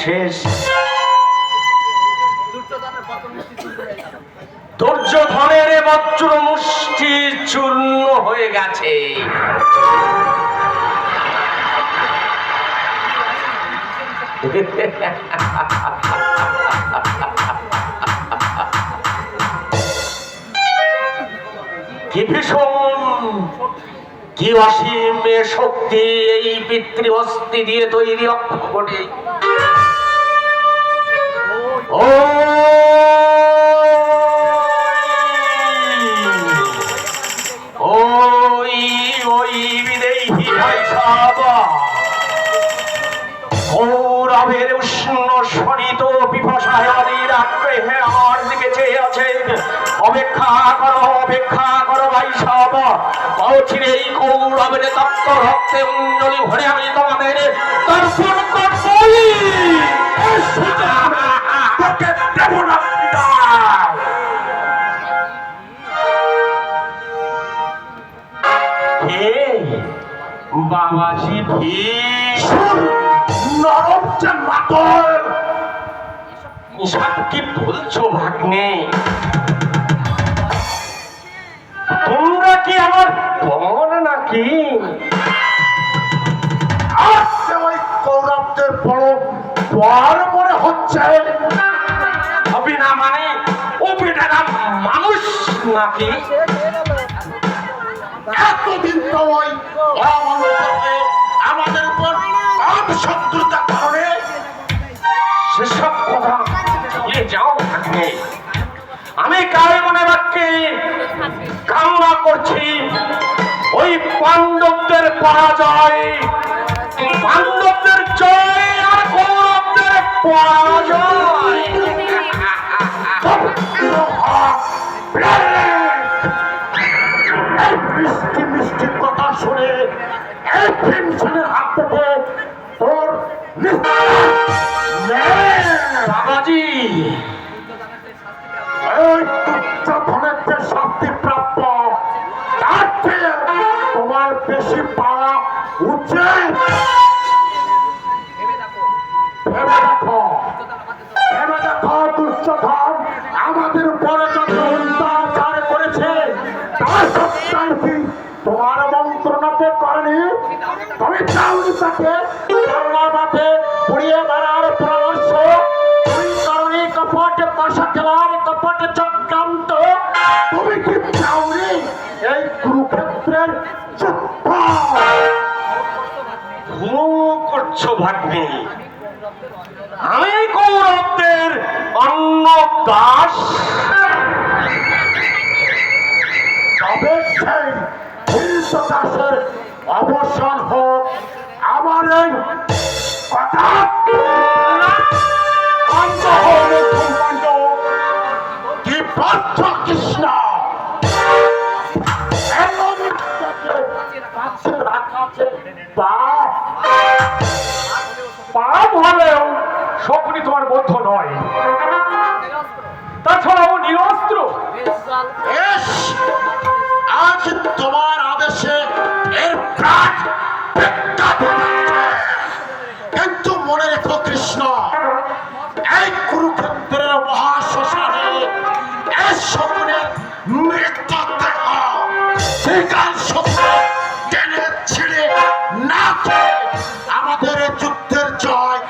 শেষ। দুর্যোধনের বজ্র মুষ্টি চূর্ণ হয়ে গেছে। কি ভীষণ, কি অসীম শক্তি এই পিতৃহস্তি দিয়ে তৈরি অক্ষরে। ও ওই বিদেহী ভাইসাবা, গৌরবের উষ্ণ শনিত বিভাষায় আগ্রহে আমার দিকে চেয়ে আছে। অপেক্ষা করো ভাইসাবা, অচিরে এই গৌরবের তপ্ত রক্তে অঞ্জলি ভরে আমি তোমাদের দর্শন করবই। বাবাজি কি বলছো ভাগ্নে? তোমরা কি আমার বোন নাকি? ওই কৌরবদের বড় বর মনে হচ্ছে। হবে না মানে ও বেটারা মানুষ নাকি? এতদিন তো ওই আমাদের উপর কম শত্রুতার কারণে সেসব কথা ভুলে যাও ভাগ্নে। আমি কার মনে বাক্যে কামনা করছি ওই পাণ্ডবদের পরাজয়, পাণ্ডবদের জয় আর কৌরবদের পরাজয়। মিষ্টি মিষ্টি কথা শুনে এই পেনশনের হাত থেকে তোর বাবাজি ধনের যে শাস্তি প্রাপ্য তার চেয়ে তোমার বেশি পাওয়া উচিত। ভেবে দেখো দুর্যোধন আমাদের উপরে যত অত্যাচার করেছে তার সত্যার কি তোমার মন্ত্রণাতে করেনি? তুমি চাউনি তাকে বাংলাতে পুড়িয়ে মারার পরামর্শ, তুমি করনি কপট পাশা খেলার কপট চক্রান্ত। তুমি কি চাউনি এই কুরুক্ষেত্রের যুদ্ধ করছো ভাগ্নে? আমি কৌরবদের অন্য দাস? তবে সেই দাসের অবসান হোক। আমার এই কথা কি বলছ কৃষ্ণ? পাপ হলেও শকুনি তোমার বদ্ধ নয়, তাছাড়াও নিরস্ত্র। আজ তোমার আদেশে এর প্রাণ কিন্তু মনে রেখো কৃষ্ণ, এই কুরুক্ষেত্রের মহাশ্মশানে এই শকুনের মৃতদেহ সেকাল শকুনে টেনে ছিঁড়ে না খেয়ে আমাদের যুদ্ধের জয়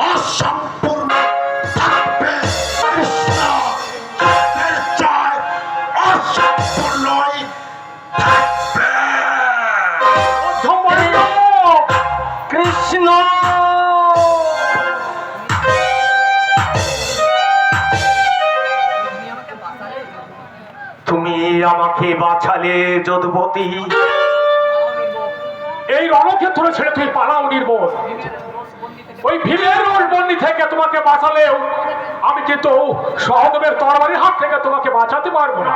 অসম্পূর্ণ থাকবে। কৃষ্ণ, যুদ্ধের জয় অসম্পূর্ণই থাকবে। কৃষ্ণ, তুমি আমাকে বাঁচালে যদুপতি। এই রণক্ষেত্র ছেড়ে তুই পালাও নির্বোধ। ওই ভীমের রসবন্দি থেকে তোমাকে বাঁচালেও আমি কিন্তু সহদেবের তরবারির হাত থেকে তোমাকে বাঁচাতে পারবো না।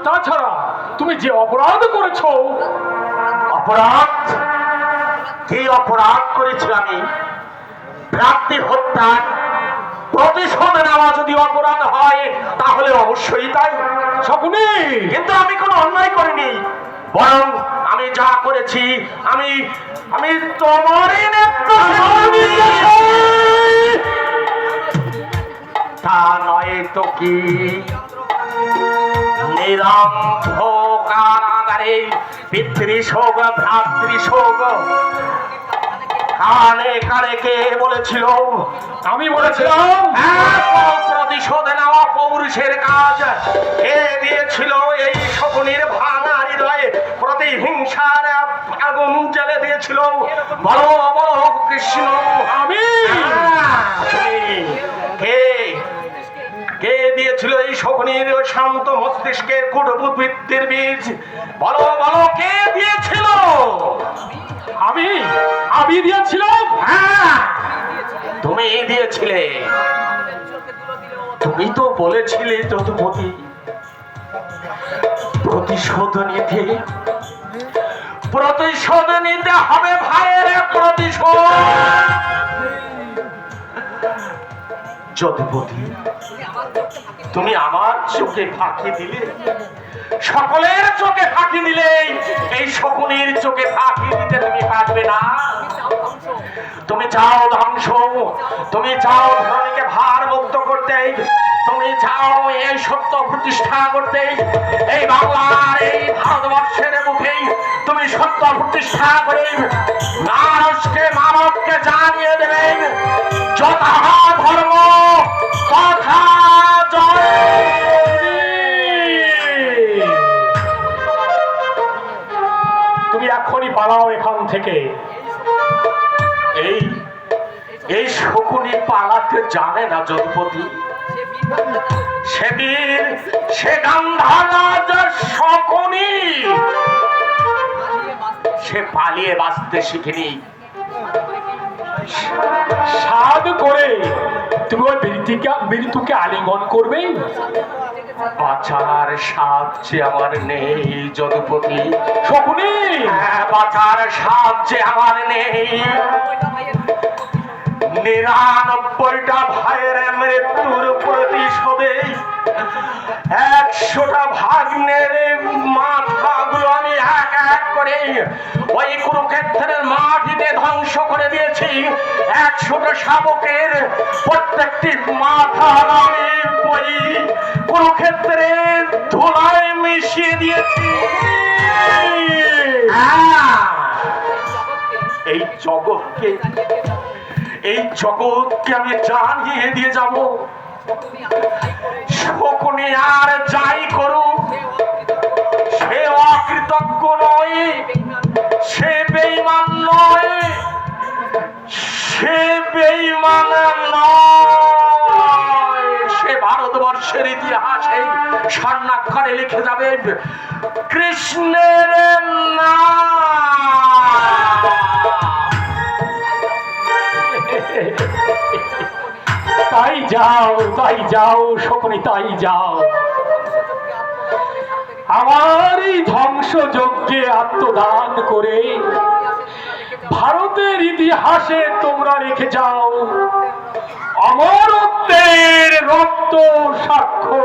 তাছাড়া তুমি যে অপরাধ করেছো। অপরাধ? কি অপরাধ করেছি আমি? ভ্রাতৃ হত্যার প্রতিশোধ নেওয়া যদি অপরাধ হয় তাহলে অবশ্যই তাই। শকুনি, কিন্তু আমি কোনো অন্যায় করিনি। বরং আমি যা করেছি আমি আমি তোমারই তা নয় তো কি নিরন্ধ কারাগারে পিতৃশোক ভ্রাতৃশোক কানে কানে কে বলেছিল? আমি বলেছিলাম প্রতিশোধ নেওয়া পৌরুষের কাজ। কে দিয়েছিল এই শকুনির ভাঙা হৃদয়ে প্রতিহিংসার আগুন জ্বেলে দিয়েছিল? বলো বলো কৃষ্ণ। আমি। কে কে দিয়েছিল এই শকুনির শান্ত মস্তিষ্কের কুটবুদ্ধির বীজ? বলো বলো কে দিয়েছিল? আমি আমি দিয়েছিলাম। হ্যাঁ তুমি দিয়েছিলে। তুমি তো বলেছিলে যদুপতি প্রতিশোধ নিতে হবে ভাইয়ের প্রতিশোধ। যদুপতি তুমি আমার চোখে ফাঁকি দিলে, সকলের চোখে ফাঁকি দিলে, এই শকুনির চোখে ফাঁকি দিতে তুমি পারবে না। তুমি চাও ধ্বংস, তুমি চাও ধরণীকে ভার মুক্ত করতে, তুমি চাও এই সত্য প্রতিষ্ঠা করতে, এই বাংলার এই ভারতবর্ষের মুখে তুমি সত্য প্রতিষ্ঠা করে মানুষকে মানবকে জানিয়ে দেবে যথা ধর্ম তথা জয়। তুমি এখনই পালাও এখান থেকে। এই এই শকুনি পালাতে জানে না যদুপতি। সে বীর, সে গান্ধার শকুনি, সে পালিয়ে বাঁচতে শিখেনি। সাধ করে তুমি ওই বিরিতুকে আলিঙ্গন করবে। বাঁচার স্বাদ যে আমার নেই যদুপতি। শকুনি, বাঁচার স্বাদ যে আমার নেই। 99টা ভাইয়ের মৃত্যুর প্রতিশোধে 100টা ভাগ্নের মাথাগুলো আমি এক এক করে ওই কুরুক্ষেত্রের মাটিতে ধ্বংস করে দিয়েছি। 100টা শাবকের প্রত্যেকটি মাথা আমি ওই কুরুক্ষেত্রের ধুলায় মিশিয়ে দিয়েছি। এই জগৎকে আমি জানিয়ে দিয়ে যাব, শকুনি আর যাই করুক সে অকৃতজ্ঞ নয়, সে বেঈমান নয়, সে বেঈমান নয়, সে ভারতবর্ষের ইতিহাসে স্বর্ণাক্ষরে লিখে যাবে কৃষ্ণের নাম। তাই যাও শকুনি, তাই যাও। আমার এই ধ্বংসযজ্ঞে আত্মদান করে ভারতের ইতিহাসে তোমরা রেখে যাও অমরত্বের রক্ত সাক্ষ্য।